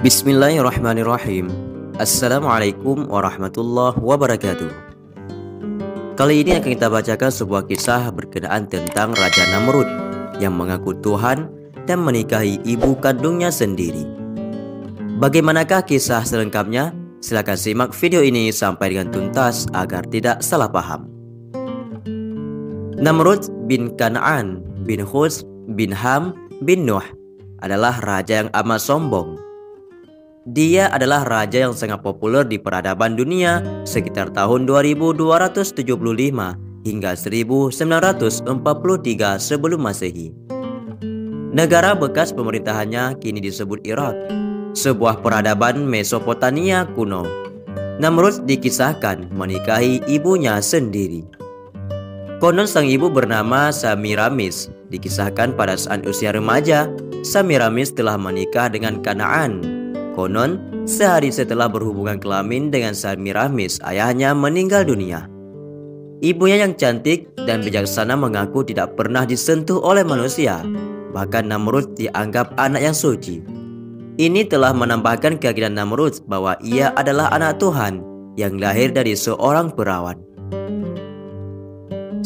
Bismillahirrahmanirrahim. Assalamualaikum warahmatullahi wabarakatuh. Kali ini akan kita bacakan sebuah kisah berkenaan tentang Raja Namrud yang mengaku Tuhan dan menikahi ibu kandungnya sendiri. Bagaimanakah kisah selengkapnya? Silakan simak video ini sampai dengan tuntas agar tidak salah paham. Namrud bin Kan'an bin Huz bin Ham bin Nuh adalah raja yang amat sombong. Dia adalah raja yang sangat populer di peradaban dunia sekitar tahun 2275 hingga 1943 sebelum Masehi. Negara bekas pemerintahannya kini disebut Irak, sebuah peradaban Mesopotamia kuno. Namrud dikisahkan menikahi ibunya sendiri. Konon sang ibu bernama Semiramis. Dikisahkan pada saat usia remaja, Semiramis telah menikah dengan Kan'an. Konon, sehari setelah berhubungan kelamin dengan Semiramis, ayahnya meninggal dunia. Ibunya yang cantik dan bijaksana mengaku tidak pernah disentuh oleh manusia. Bahkan Namrud dianggap anak yang suci. Ini telah menambahkan keyakinan Namrud bahwa ia adalah anak Tuhan yang lahir dari seorang perawan.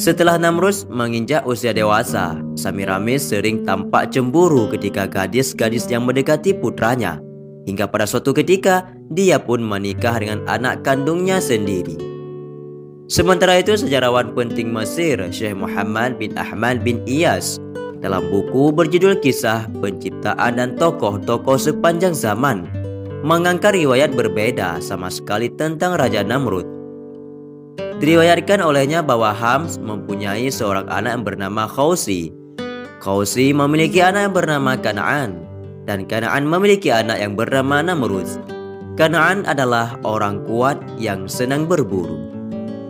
Setelah Namrud menginjak usia dewasa, Semiramis sering tampak cemburu ketika gadis-gadis yang mendekati putranya. Hingga pada suatu ketika, dia pun menikah dengan anak kandungnya sendiri. Sementara itu, sejarawan penting Mesir, Syekh Muhammad bin Ahmad bin Iyas, dalam buku berjudul Kisah Penciptaan dan Tokoh-Tokoh Sepanjang Zaman, mengangkat riwayat berbeda sama sekali tentang Raja Namrud. Diriwayatkan olehnya bahwa Hams mempunyai seorang anak yang bernama Khawsi. Khawsi memiliki anak yang bernama Kan'an, dan Kan'an memiliki anak yang bernama Namrud. Kan'an adalah orang kuat yang senang berburu.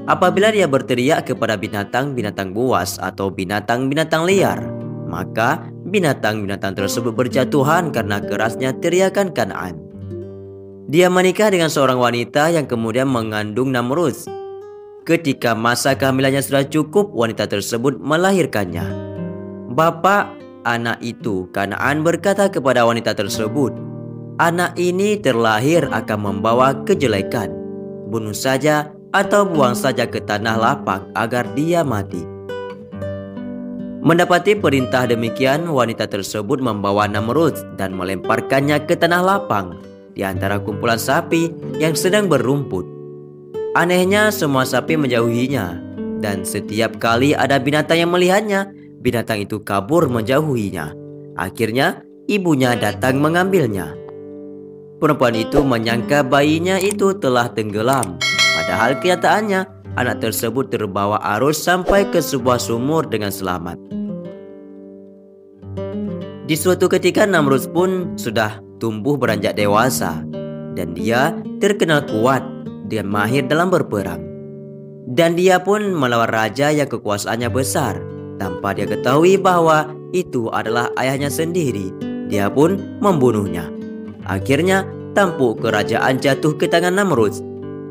Apabila dia berteriak kepada binatang-binatang buas atau binatang-binatang liar, maka binatang-binatang tersebut berjatuhan karena kerasnya teriakan Kan'an. Dia menikah dengan seorang wanita yang kemudian mengandung Namrud. Ketika masa kehamilannya sudah cukup, wanita tersebut melahirkannya. Bapak anak itu, Kan'an, berkata kepada wanita tersebut, "Anak ini terlahir akan membawa kejelekan. Bunuh saja atau buang saja ke tanah lapang agar dia mati." Mendapati perintah demikian, wanita tersebut membawa Namrud dan melemparkannya ke tanah lapang di antara kumpulan sapi yang sedang berumput. Anehnya, semua sapi menjauhinya, dan setiap kali ada binatang yang melihatnya, binatang itu kabur menjauhinya. Akhirnya, ibunya datang mengambilnya. Perempuan itu menyangka bayinya itu telah tenggelam. Padahal kenyataannya, anak tersebut terbawa arus sampai ke sebuah sumur dengan selamat. Di suatu ketika, Namrud pun sudah tumbuh beranjak dewasa, dan dia terkenal kuat dan mahir dalam berperang. Dan dia pun melawan raja yang kekuasaannya besar, tanpa dia ketahui bahwa itu adalah ayahnya sendiri. Dia pun membunuhnya. Akhirnya tampuk kerajaan jatuh ke tangan Namrud.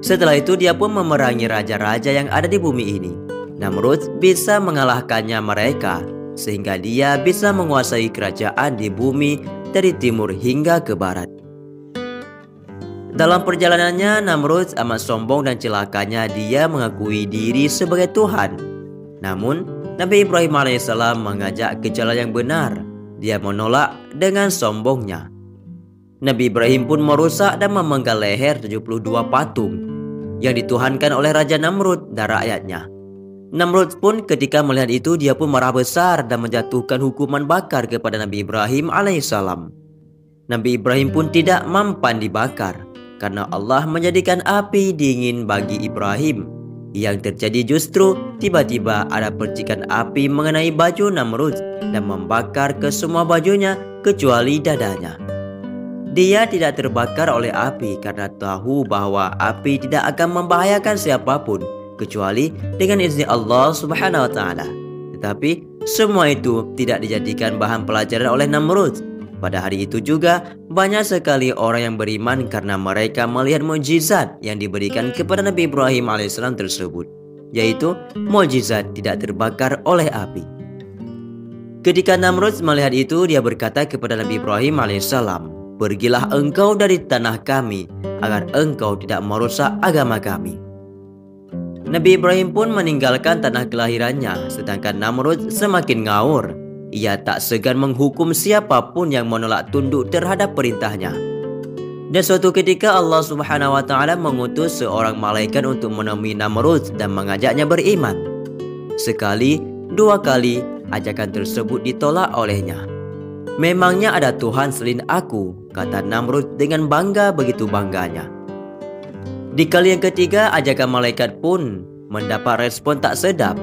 Setelah itu dia pun memerangi raja-raja yang ada di bumi ini. Namrud bisa mengalahkannya mereka, sehingga dia bisa menguasai kerajaan di bumi dari timur hingga ke barat. Dalam perjalanannya, Namrud amat sombong dan celakanya dia mengakui diri sebagai Tuhan. Namun, Nabi Ibrahim alaihissalam mengajak ke jalan yang benar. Dia menolak dengan sombongnya. Nabi Ibrahim pun merusak dan memenggal leher 72 patung yang dituhankan oleh Raja Namrud dan rakyatnya. Namrud pun ketika melihat itu, dia pun marah besar dan menjatuhkan hukuman bakar kepada Nabi Ibrahim alaihissalam. Nabi Ibrahim pun tidak mempan dibakar, karena Allah menjadikan api dingin bagi Ibrahim. Yang terjadi justru tiba-tiba ada percikan api mengenai baju Namrud dan membakar ke semua bajunya kecuali dadanya. Dia tidak terbakar oleh api karena tahu bahwa api tidak akan membahayakan siapapun kecuali dengan izin Allah Subhanahu wa taala. Tetapi semua itu tidak dijadikan bahan pelajaran oleh Namrud. Pada hari itu juga banyak sekali orang yang beriman karena mereka melihat mukjizat yang diberikan kepada Nabi Ibrahim alaihissalam tersebut, yaitu mukjizat tidak terbakar oleh api. Ketika Namrud melihat itu, dia berkata kepada Nabi Ibrahim alaihissalam, "Pergilah engkau dari tanah kami, agar engkau tidak merusak agama kami." Nabi Ibrahim pun meninggalkan tanah kelahirannya, sedangkan Namrud semakin ngawur. Ia tak segan menghukum siapapun yang menolak tunduk terhadap perintahnya. Dan suatu ketika Allah Subhanahu wa taala mengutus seorang malaikat untuk menemui Namrud dan mengajaknya beriman. Sekali, dua kali ajakan tersebut ditolak olehnya. "Memangnya ada Tuhan selain aku?" kata Namrud dengan bangga, begitu bangganya. Di kali yang ketiga, ajakan malaikat pun mendapat respon tak sedap.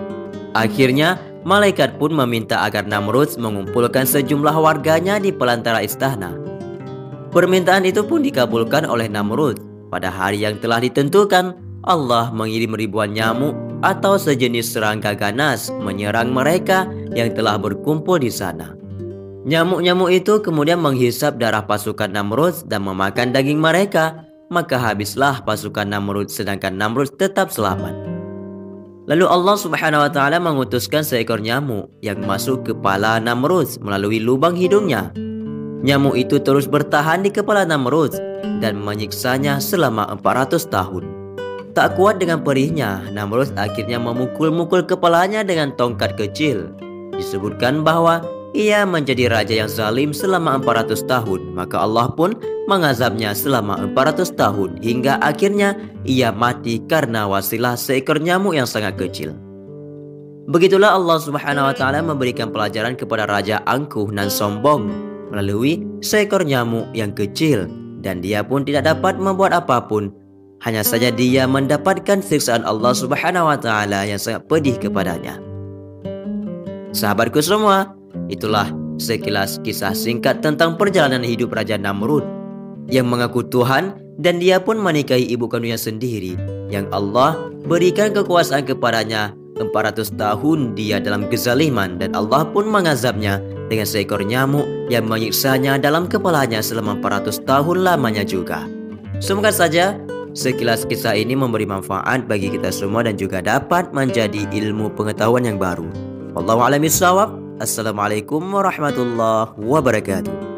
Akhirnya, malaikat pun meminta agar Namrud mengumpulkan sejumlah warganya di pelantara istana. Permintaan itu pun dikabulkan oleh Namrud. Pada hari yang telah ditentukan, Allah mengirim ribuan nyamuk atau sejenis serangga ganas menyerang mereka yang telah berkumpul di sana. Nyamuk-nyamuk itu kemudian menghisap darah pasukan Namrud dan memakan daging mereka. Maka habislah pasukan Namrud, sedangkan Namrud tetap selamat. Lalu Allah Subhanahu wa taala mengutuskan seekor nyamuk yang masuk kepala Namrud melalui lubang hidungnya. Nyamuk itu terus bertahan di kepala Namrud dan menyiksanya selama 400 tahun. Tak kuat dengan perihnya, Namrud akhirnya memukul-mukul kepalanya dengan tongkat kecil. Disebutkan bahwa ia menjadi raja yang zalim selama 400 tahun. Maka Allah pun mengazabnya selama 400 tahun hingga akhirnya ia mati karena wasilah seekor nyamuk yang sangat kecil. Begitulah Allah Subhanahu wa taala memberikan pelajaran kepada raja angkuh dan sombong melalui seekor nyamuk yang kecil, dan dia pun tidak dapat membuat apapun. Hanya saja dia mendapatkan siksaan Allah Subhanahu wa taala yang sangat pedih kepadanya. Sahabatku semua, itulah sekilas kisah singkat tentang perjalanan hidup Raja Namrud yang mengaku Tuhan, dan dia pun menikahi ibu kandungnya sendiri yang Allah berikan kekuasaan kepadanya. 400 tahun dia dalam kezaliman, dan Allah pun mengazabnya dengan seekor nyamuk yang menyiksanya dalam kepalanya selama 400 tahun lamanya juga. Semoga saja sekilas kisah ini memberi manfaat bagi kita semua dan juga dapat menjadi ilmu pengetahuan yang baru. Wallahu a'lam bishawab. Assalamualaikum warahmatullahi wabarakatuh.